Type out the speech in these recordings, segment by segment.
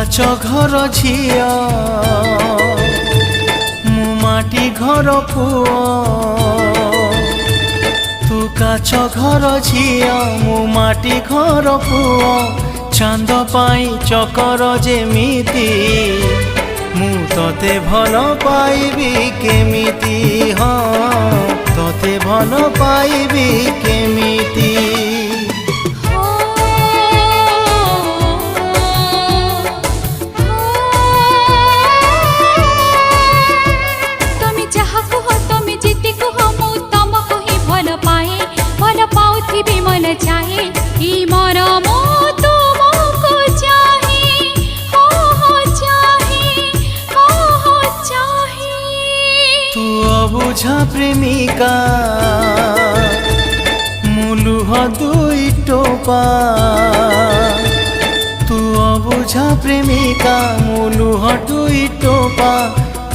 काच घर झिया मु माटी घर पुओ तू काच घर झिया मु माटी घर पुओ चांद पाई चकर जेमिति मु तोते भल पाइबी केमिति हाँ तोते भल पाइबी केमिति चाहे मोर मो तुमको चाहे हो चाहे हो चाहे तू अबुझा प्रेमिका मुलुह दुई टोपा तू अबुझा प्रेमिका मुलुह दुई टोपा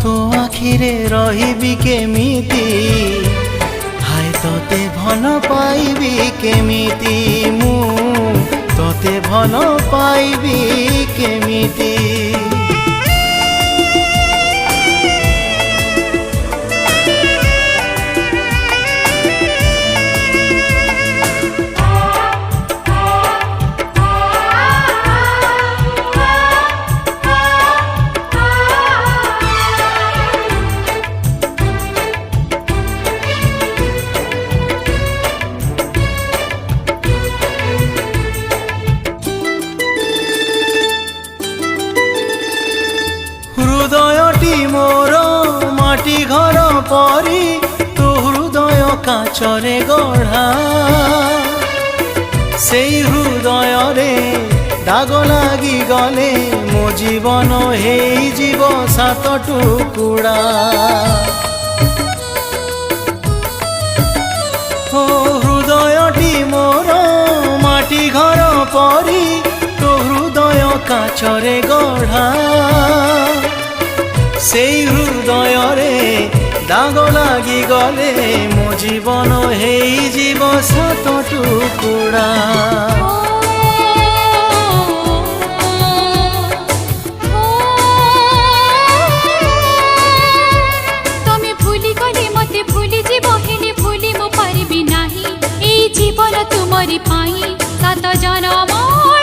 तो आखिरे रहिबी केमिति तोते भल पाइबी केमिति मु तोते भल पाइबी केमिति हृदयटी मोर माटी घर परी तो हृदय काचरे गढ़ा से हृदय रे दाग लगी गले मो जीवन हे जीव सात टुकुड़ा हो हृदयटी मोर माटी घर परी तो हृदय काचरे गढ़ा से हृदय रे दाग लगी गले मो जीवन हे जीव सात टुकुड़ा तमे भूली गले मते भूली जीव हेले भूली मो पारिबी नाही ए जीवन तुमरी पाई सात जन्म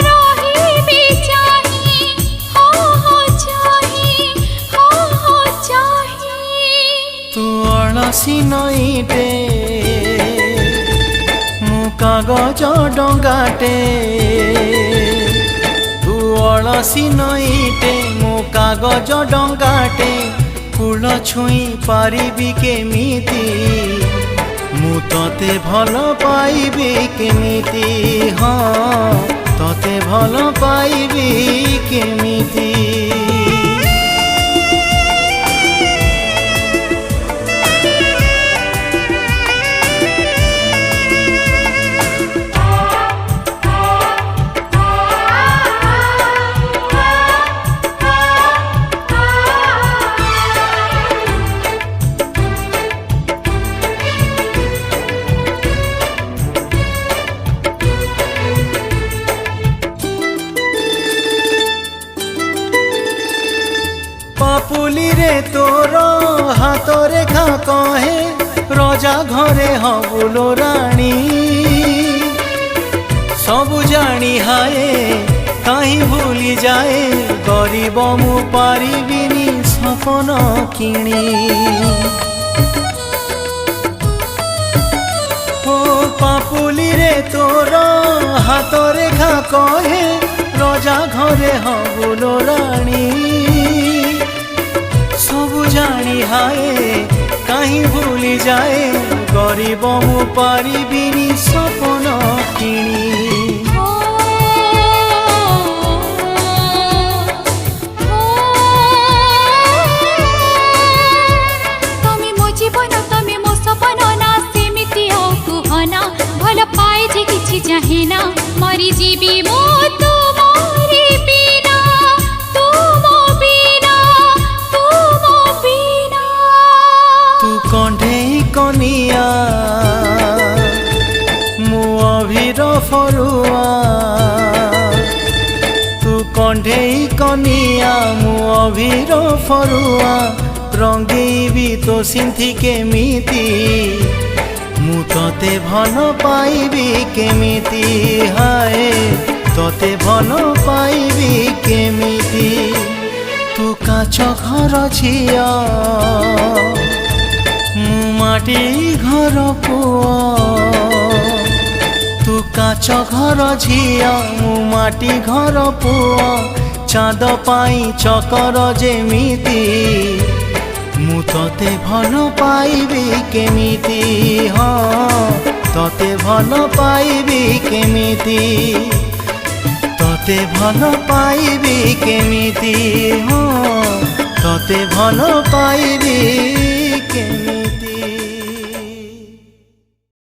रहिबी चाही हो चाही हो चाही तू अलसी नईटे मु कागज डंगाटे तू अलसी नईटे मु कागज डंगाटे कूल छुई पारिबी केमिति मु तोते भल पाइबी केमिति हाँ तोते भल पाइबी केमिति पापुली रे तोर हाथ रेखा कहे रजा घरे हबुलो राणी सबु जानी हाए कहीं भूली जाए गरीब मु पारिबिनी सपन किणी ओ पापुली रे तोर हाथ रेखा कहे रजा घरे हबुलो राणी सबु जानी हाए कहीं भूली जाए गरीब मु पारिबिनी सपन किणी तमे मो जीवन तमे मो सपन ना सेमिति हो कुहना भल पाए जे किछि चाहेना मरी जीवी मो तुमरी बिना तू कंढे कनिया मु अभिर फरु कंढेई कनिया मु अभिर फरुआ रंगेबी तो सिंथी केमिति मु तते भल पाइबी केमिति हाय तते भल पाइबी केमिति तू काच घर झिया मु माटी घर पुआ तू काच घर झिया मु माटी घर पुआ चाँद पाई चकर जेमिति मु तते भल पाइबी केमिति हाँ तते भल पाइबी केमिति तते भल पाइबी केमिति हाँ तते भल पाइबी